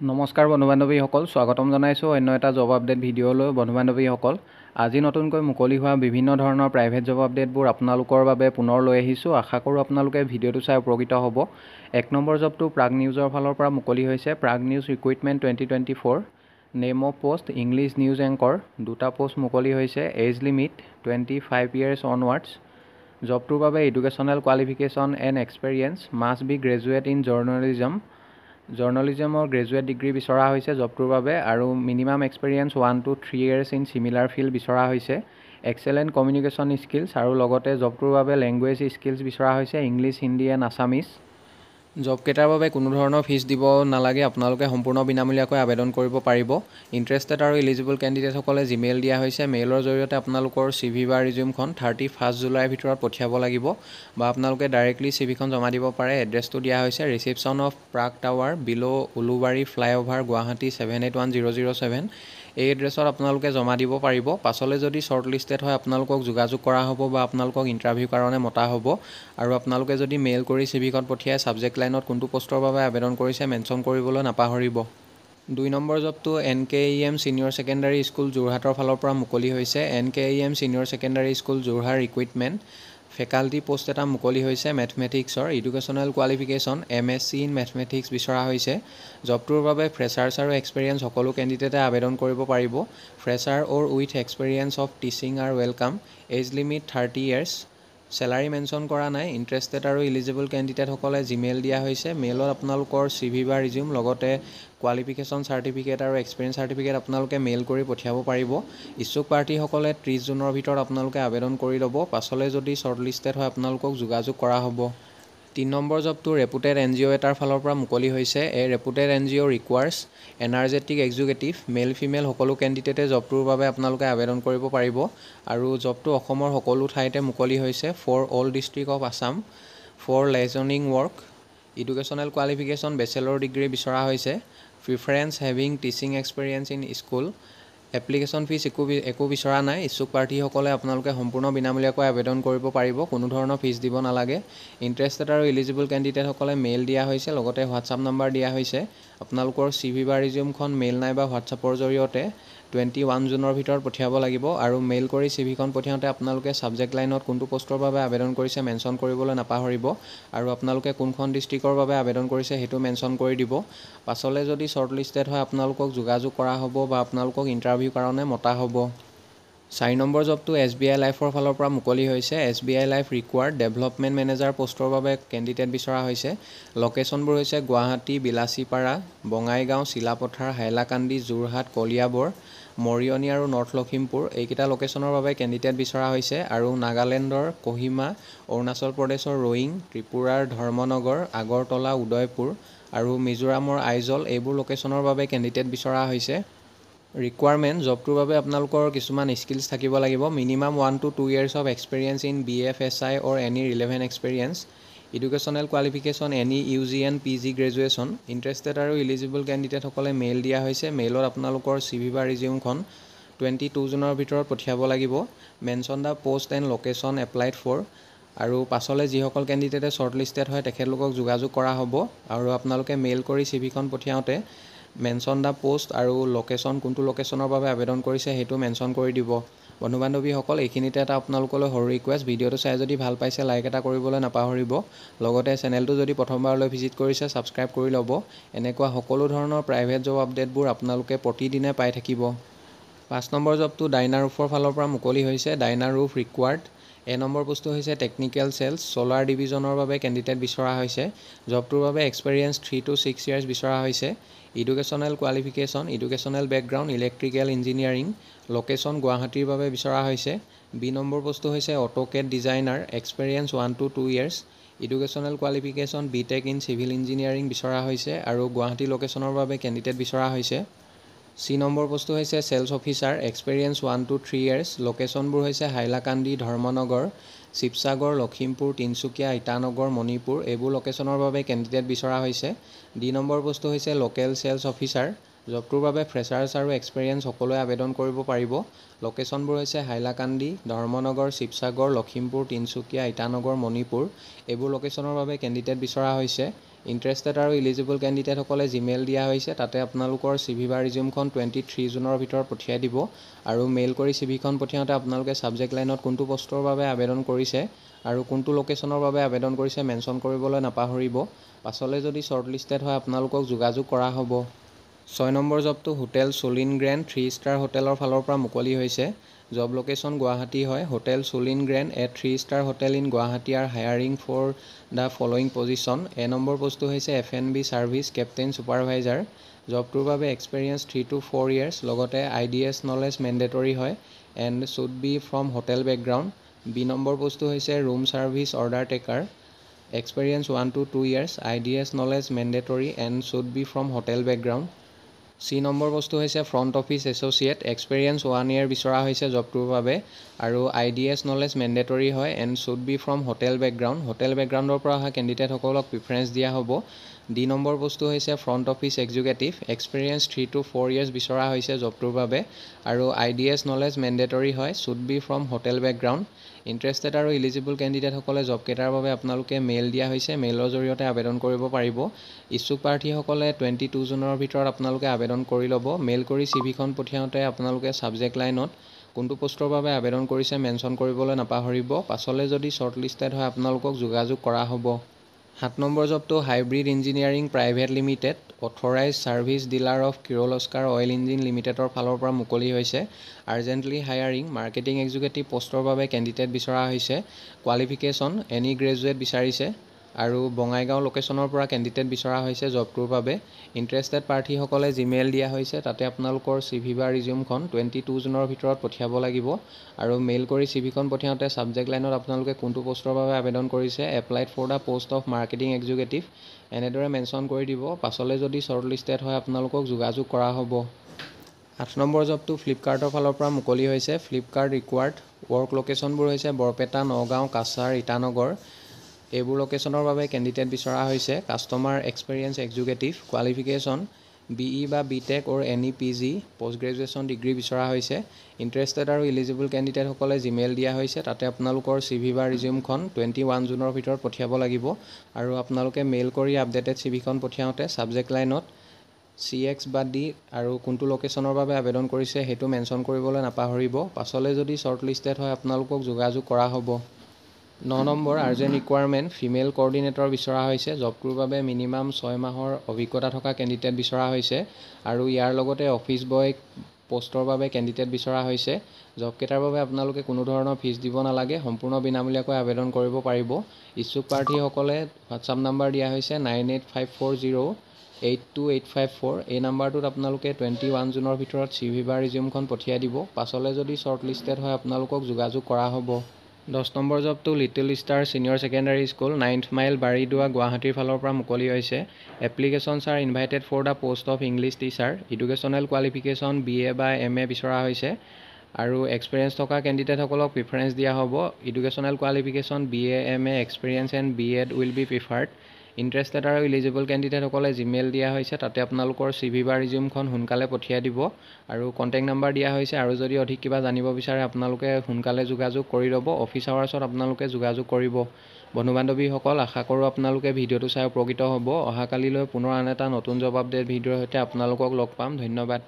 নমস্কাৰ বন্ধু বান্ধৱীসকল, স্বাগতম জনাইছোঁ অন্য এটা জব আপডেট ভিডিঅ'লৈ। বন্ধু বান্ধৱীসকল, আজি নতুনকৈ মুকলি হোৱা বিভিন্ন ধৰণৰ প্ৰাইভেট জব আপডেটবোৰ আপোনালোকৰ বাবে পুনৰ লৈ আহিছোঁ। আশা কৰোঁ আপোনালোকে ভিডিঅ'টো চাই উপকৃত হ'ব। 1 নম্বৰ জবটো প্ৰাগ নিউজৰ ফালৰ পৰা মুকলি হৈছে। Prag news recruitment 2024, name of post English news anchor. দুটা পোষ্ট মুকলি হৈছে। Age limit 25 years onwards. জবটোৰ বাবে educational qualification and experience must be graduate in জাৰ্ণালিজমৰ গ্ৰেজুৱেট ডিগ্ৰী বিচৰা হৈছে জবটোৰ বাবে, আৰু minimum experience 1 to 3 years in similar field বিচৰা হৈছে। এক্সেলেণ্ট কমিউনিকেশ্যন স্কিলছ, আৰু লগতে জবটোৰ বাবে লেংগুৱেজ স্কিলছ বিচৰা হৈছে ইংলিছ, হিন্দী এণ্ড আছামিজ। জবকেইটাৰ বাবে কোনো ধৰণৰ ফিজ দিব নালাগে। আপোনালোকে সম্পূৰ্ণ বিনামূলীয়াকৈ আবেদন কৰিব পাৰিব। ইণ্টাৰেষ্টেড আৰু এলিজিবল কেণ্ডিডেটসকলে জিমেইল দিয়া হৈছে। মেইলৰ জৰিয়তে আপোনালোকৰ CV বা ৰিজিউমখন 31 জুলাইৰ ভিতৰত পঠিয়াব লাগিব, বা আপোনালোকে ডাইৰেক্টলি CVখন জমা দিব পাৰে। এড্ৰেছটো দিয়া হৈছে ৰিচিপশ্যন অফ প্ৰাগ টাৱাৰ, বিল' উলুবাৰী ফ্লাইঅভাৰ, গুৱাহাটী 781007। এই এড্ৰেছত আপোনালোকে জমা দিব পাৰিব। পাছলৈ যদি শ্বৰ্ট লিষ্টেড হয় আপোনালোকক যোগাযোগ কৰা হ'ব বা আপোনালোকক ইণ্টাৰভিউৰ কাৰণে মতা হ'ব। আৰু আপোনালোকে যদি মেইল কৰি CVখন পঠিয়াই ছাবজেক্ট লাইনত কোনটো পোষ্টৰ বাবে আবেদন কৰিছে মেনশ্যন কৰিবলৈ নাপাহৰিব। 2 নম্বৰ জবটো NKEM ছিনিয়ৰ ছেকেণ্ডাৰী স্কুল যোৰহাটৰ ফালৰ পৰা মুকলি হৈছে। NKEM senior secondary school Jorhat recruitment faculty post এটা মুকলি হৈছে মেথমেটিক্সৰ। Educational qualification MSc in mathematics বিচৰা হৈছে। জবটোৰ বাবে ফ্ৰেছাৰ্ছ আৰু এক্সপেৰিয়েঞ্চ সকলো কেণ্ডিডেটে আবেদন কৰিব পাৰিব। Fresher or with experience of teaching are welcome. Age limit 30 years। Salary mention কৰা নাই। ইণ্টাৰেষ্টেড আৰু এলিজিবল কেণ্ডিডেটসকলে জিমেইল দিয়া হৈছে। মেইলত আপোনালোকৰ CV বা ৰিজিউম, লগতে কোৱালিফিকেশ্যন চাৰ্টিফিকেট আৰু এক্সপেৰিয়েঞ্চ চাৰ্টিফিকেট আপোনালোকে মেইল কৰি পঠিয়াব পাৰিব। ইচ্ছুক প্ৰাৰ্থীসকলে 30 জুনৰ ভিতৰত আপোনালোকে আবেদন কৰি ল'ব। পাছলৈ যদি শ্বৰ্ট লিষ্টেড হয় আপোনালোকক যোগাযোগ কৰা হ'ব। 3 নম্বৰ জবটো ৰেপুটেড NGO এটাৰ ফালৰ পৰা মুকলি হৈছে। এই reputed NGO requires energetic executive male female সকলো কেণ্ডিডেটে জবটোৰ বাবে আপোনালোকে আবেদন কৰিব পাৰিব। আৰু জবটো অসমৰ সকলো ঠাইতে মুকলি হৈছে। For all district of Assam for liaisoning work. Educational qualification bachelor degree বিচৰা হৈছে। Preference having teaching experience in school. Application fees একো বিচৰা নাই। ইচ্ছুক প্ৰাৰ্থীসকলে আপোনালোকে সম্পূৰ্ণ বিনামূলীয়াকৈ আবেদন কৰিব পাৰিব। কোনো ধৰণৰ ফিজ দিব নালাগে। ইণ্টাৰেষ্টেড আৰু এলিজিবল কেণ্ডিডেটসকলে মেইল দিয়া হৈছে, লগতে হোৱাটছআপ নম্বৰ দিয়া হৈছে। আপোনালোকৰ CV বা ৰিজিউমখন মেইল নাইবা হোৱাটছআপৰ জৰিয়তে 21 জুনৰ ভিতৰত পঠিয়াব লাগিব। আৰু মেইল কৰি CVখন পঠিয়াওঁতে আপোনালোকে ছাবজেক্ট লাইনত কোনটো পোষ্টৰ বাবে আবেদন কৰিছে মেনশ্যন কৰিবলৈ নাপাহৰিব। আৰু আপোনালোকে কোনখন ডিষ্ট্ৰিক্টৰ বাবে আবেদন কৰিছে সেইটো মেনশ্যন কৰি দিব। পাছলৈ যদি শ্বৰ্ট লিষ্টেড হয় আপোনালোকক যোগাযোগ কৰা হ'ব বা আপোনালোকক ইণ্টাৰভিউৰ কাৰণে মতা হ'ব। 4 নম্বৰ জবটো SBI লাইফৰ ফালৰ পৰা মুকলি হৈছে। SBI life required development manager পোষ্টৰ বাবে কেণ্ডিডেট বিচৰা হৈছে। লোকেশ্যনবোৰ হৈছে গুৱাহাটী, বিলাচীপাৰা, বঙাইগাঁও, চিলাপথাৰ, হাইলাকান্দি, যোৰহাট, কলিয়াবৰ, মৰিয়নি আৰু নৰ্থ লখিমপুৰ। এইকেইটা লোকেশ্যনৰ বাবে কেণ্ডিডেট বিচৰা হৈছে। আৰু নাগালেণ্ডৰ কোহিমা, অৰুণাচল প্ৰদেশৰ ৰয়িং, ত্ৰিপুৰাৰ ধৰ্মনগৰ, আগৰতলা, উদয়পুৰ আৰু মিজোৰামৰ আইজল, এইবোৰ লোকেশ্যনৰ বাবে কেণ্ডিডেট বিচৰা হৈছে। ৰিকুৱাৰমেণ্ট জবটোৰ বাবে আপোনালোকৰ কিছুমান স্কিলছ থাকিব লাগিব। Minimum 1 to 2 years of experience in BFSI or any relevant experience. Educational qualification any UG and PG graduation. Interested আৰু এলিজিবল কেণ্ডিডেটসকলে মেইল দিয়া হৈছে। মেইলত আপোনালোকৰ CV বা ৰিজিউমখন 22 জুনৰ ভিতৰত পঠিয়াব লাগিব। Mention the post and location applied for. আৰু পাছলৈ যিসকল কেণ্ডিডেটে শ্বৰ্ট লিষ্টেড হয় তেখেতলোকক যোগাযোগ কৰা হ'ব। আৰু আপোনালোকে মেইল কৰি CVখন পঠিয়াওঁতে মেনশ্যন দ্য পোষ্ট আৰু লোকেশ্যন, কোনটো লোকেশ্যনৰ বাবে আবেদন কৰিছে সেইটো মেনশ্যন কৰি দিব। বন্ধু বান্ধৱীসকল, এইখিনিতে এটা আপোনালোকলৈ সৰু ৰিকুৱেষ্ট। ভিডিঅ'টো চাই যদি ভাল পাইছে লাইক এটা কৰিবলৈ নাপাহৰিব। লগতে চেনেলটো যদি প্ৰথমবাৰলৈ ভিজিট কৰিছে ছাবস্ক্ৰাইব কৰি ল'ব। এনেকুৱা সকলো ধৰণৰ প্ৰাইভেট জব আপডেটবোৰ আপোনালোকে প্ৰতিদিনে পাই থাকিব। 5 নম্বৰ জবটো ডাইনাৰুফৰ ফালৰ পৰা মুকলি হৈছে। ডাইনাৰুফ ৰিকুৱাৰ্ড নম্বৰ পোষ্টটো হৈছে টেকনিকেল চেলছ ছ'লাৰ ডিভিজনৰ বাবে কেণ্ডিডেট বিচৰা হৈছে। জবটোৰ বাবে এক্সপেৰিয়েঞ্চ 3 to 6 years বিচৰা হৈছে। Educational qualification educational background electrical engineering. Location গুৱাহাটীৰ বাবে বিচৰা হৈছে। B নম্বৰ পোষ্টটো হৈছে AutoCAD designer. Experience 1 to 2 years। Educational qualification BTech in civil engineering বিচৰা হৈছে। আৰু গুৱাহাটী লোকেশ্যনৰ বাবে কেণ্ডিডেট বিচৰা হৈছে। C নম্বৰ পোষ্টটো হৈছে sales officer. Experience 1 to 3 years। লোকেশ্যনবোৰ হৈছে হাইলাকান্দি, ধৰ্মনগৰ, শিৱসাগৰ, লখিমপুৰ, তিনিচুকীয়া, ইটানগৰ, মণিপুৰ, এইবোৰ লোকেশ্যনৰ বাবে কেণ্ডিডেট বিচৰা হৈছে। D নম্বৰ পোষ্টটো হৈছে লোকেল চেলছ অফিচাৰ। জবটোৰ বাবে ফ্ৰেছাৰ্ছ আৰু এক্সপেৰিয়েঞ্চ সকলোৱে আবেদন কৰিব পাৰিব। লোকেশ্যনবোৰ হৈছে হাইলাকান্দি, ধৰ্মনগৰ, শিৱসাগৰ, লখিমপুৰ, তিনিচুকীয়া, ইটানগৰ, মণিপুৰ, এইবোৰ লোকেশ্যনৰ বাবে কেণ্ডিডেট বিচৰা হৈছে। ইণ্টাৰেষ্টেড আৰু ইলিজিবল কেণ্ডিডেটসকলে জিমেইল দিয়া হৈছে, তাতে আপোনালোকৰ CV বা ৰিজিউমখন 23 জুনৰ ভিতৰত পঠিয়াই দিব আৰু মেইল কৰি CVখন পঠিয়াওঁতে আপোনালোকে ছাবজেক্ট লাইনত কোনটো পষ্টৰ বাবে আবেদন কৰিছে আৰু কোনটো লোকেশ্যনৰ বাবে আবেদন কৰিছে মেনশ্যন কৰিবলৈ নাপাহৰিব। পাছলৈ যদি শ্বৰ্টলিষ্টেড হয় আপোনালোকক যোগাযোগ কৰা হ'ব। 6 নম্বৰ জবটো হোটেল চুলিন গ্ৰেণ্ড 3 ষ্টাৰ হোটেলৰ ফালৰ পৰা মুকলি হৈছে। জব লোকেশ্যন গুৱাহাটী হয়। হোটেল চুলিন grand a 3 star hotel in Guwahati are hiring for the following position. A number পোষ্টটো হৈছে F&B ছাৰ্ভিচ কেপ্টেইন ছুপাৰভাইজাৰ। জবটোৰ বাবে এক্সপেৰিয়েঞ্চ 3 to 4 years, লগতে IDS নলেজ মেণ্ডেটৰী হয় and should be from hotel background. B number পোষ্টটো হৈছে room service order taker. Experience 1 to 2 years, IDS knowledge mandatory and should be from hotel background. C number বস্তু হৈছে front office associate. Experience 1 year বিচৰা হৈছে জবটোৰ বাবে আৰু IDS knowledge mandatory হয় and should be from hotel background. Hotel বেকগ্ৰাউণ্ডৰ পৰা অহা কেণ্ডিডেটসকলক প্ৰিফাৰেঞ্চ দিয়া হ'ব। ডি নম্বৰ বস্তু হৈছে front office executive. Experience 3 to 4 years বিচৰা হৈছে জবটোৰ বাবে আৰু IDS নলেজ মেণ্ডেটৰী হয়, should be from hotel background. Interested আৰু ইলিজিবল কেণ্ডিডেটসকলে জবকেইটাৰ বাবে আপোনালোকে মেইল দিয়া হৈছে, মেইলৰ জৰিয়তে আবেদন কৰিব পাৰিব। ইচ্ছুক প্ৰাৰ্থীসকলে 22 জুনৰ ভিতৰত আপোনালোকে আবেদন কৰি ল'ব। মেইল কৰি CVখন পঠিয়াওঁতে আপোনালোকে ছাবজেক্ট লাইনত কোনটো পোষ্টৰ বাবে আবেদন কৰিছে মেনশ্যন কৰিবলৈ নাপাহৰিব। পাছলৈ যদি শ্বৰ্টলিষ্টেড হয় আপোনালোকক যোগাযোগ কৰা হ'ব। 7 নম্বৰ জবটো hybrid engineering private limited authorise service dealer of Kirloskar oil engine লিমিটেডৰ ফালৰ পৰা মুকলি হৈছে। আৰ্জেণ্টলি হায়াৰিং মাৰ্কেটিং এক্সিকিউটিভ পোষ্টৰ বাবে কেণ্ডিডেট বিচৰা হৈছে। কোৱালিফিকেশ্যন এনি গ্ৰেজুৱেট বিচাৰিছে আৰু বঙাইগাঁও লোকেশ্যনৰ পৰা কেণ্ডিডেট বিচৰা হৈছে জবটোৰ বাবে। ইণ্টাৰেষ্টেড প্ৰাৰ্থীসকলে জিমেইল দিয়া হৈছে, তাতে আপোনালোকৰ CV বা ৰিজিউমখন 22 জুনৰ ভিতৰত পঠিয়াব লাগিব আৰু মেইল কৰি CVখন পঠিয়াওঁতে ছাবজেক্ট লাইনত আপোনালোকে কোনটো পোষ্টৰ বাবে আবেদন কৰিছে applied for the post of marketing executive এনেদৰে মেনশ্যন কৰি দিব। পাছলৈ যদি শ্বৰ্টলিষ্টেড হয় আপোনালোকক যোগাযোগ কৰা হ'ব। 8 নম্বৰ জবটো ফ্লিপকাৰ্টৰ ফালৰ পৰা মুকলি হৈছে। ফ্লিপকাৰ্ট ৰিকোৱাৰ্ড ৱৰ্ক লোকেশ্যনবোৰ হৈছে বৰপেটা, নগাঁও, কাছাৰ, ইটানগৰ। এইবোৰ লোকেশ্যনৰ বাবে কেণ্ডিডেট বিচৰা হৈছে। Customer experience executive. Qualification BE বা BTech or any PG post graduation degree বিচৰা হৈছে। ইণ্টাৰেষ্টেড আৰু ইলিজিবল কেণ্ডিডেটসকলে জিমেইল দিয়া হৈছে, তাতে আপোনালোকৰ CV বা ৰিজিউমখন 21 জুনৰ ভিতৰত পঠিয়াব লাগিব আৰু আপোনালোকে মেইল কৰি আপডেটেড CVখন পঠিয়াওঁতে ছাবজেক্ট লাইনত CX বা D আৰু কোনটো লোকেশ্যনৰ বাবে আবেদন কৰিছে সেইটো মেনশ্যন কৰিবলৈ নাপাহৰিব। পাছলৈ যদি শ্বৰ্টলিষ্টেড হয় আপোনালোকক যোগাযোগ কৰা হ'ব। 9 number urgent requirement female coordinator বিচৰা হৈছে। জবটোৰ বাবে মিনিমাম 6 মাহৰ অভিজ্ঞতা থকা কেণ্ডিডেট বিচৰা হৈছে আৰু ইয়াৰ লগতে অফিচ বয় পোষ্টৰ বাবে কেণ্ডিডেট বিচৰা হৈছে। জবকেইটাৰ বাবে আপোনালোকে কোনো ধৰণৰ ফিজ দিব নালাগে, সম্পূৰ্ণ বিনামূলীয়াকৈ আবেদন কৰিব পাৰিব। ইচ্ছুক প্ৰাৰ্থীসকলে হোৱাটছআপ নাম্বাৰ দিয়া হৈছে 9854082854। এই নাম্বাৰটোত আপোনালোকে 21 জুনৰ ভিতৰত CV বা ৰিজিউমখন পঠিয়াই দিব। পাছলৈ যদি শ্বৰ্টলিষ্টেড হয় আপোনালোকক যোগাযোগ কৰা হ'ব। 10 নম্বৰ জবটো little star senior secondary school 9th mile Baridowa গুৱাহাটীৰ ফালৰ পৰা মুকলি হৈছে। Applications are invited for the post of English teacher. Educational qualification BA বা MA বিচৰা হৈছে আৰু এক্সপেৰিয়েঞ্চ থকা কেণ্ডিডেটসকলক প্ৰিফাৰেঞ্চ দিয়া হ'ব। Educational qualification BA MA experience and B.Ed will be preferred. Interested আৰু ইলিজিবল কেণ্ডিডেটসকলে জিমেইল দিয়া হৈছে, তাতে আপোনালোকৰ CV বা ৰিজিউমখন সোনকালে পঠিয়াই দিব আৰু কণ্টেক্ট নাম্বাৰ দিয়া হৈছে। আৰু যদি অধিক কিবা জানিব বিচাৰে আপোনালোকে সোনকালে যোগাযোগ কৰি ল'ব। অফিচ আৱাৰ্ছত আপোনালোকে যোগাযোগ কৰিব। বন্ধু বান্ধৱীসকল, আশা কৰোঁ আপোনালোকে ভিডিঅ'টো চাই উপকৃত হ'ব। অহাকালিলৈ পুনৰ আন এটা নতুন জব আপডেট ভিডিঅ'ৰ সৈতে আপোনালোকক লগ পাম। ধন্যবাদ।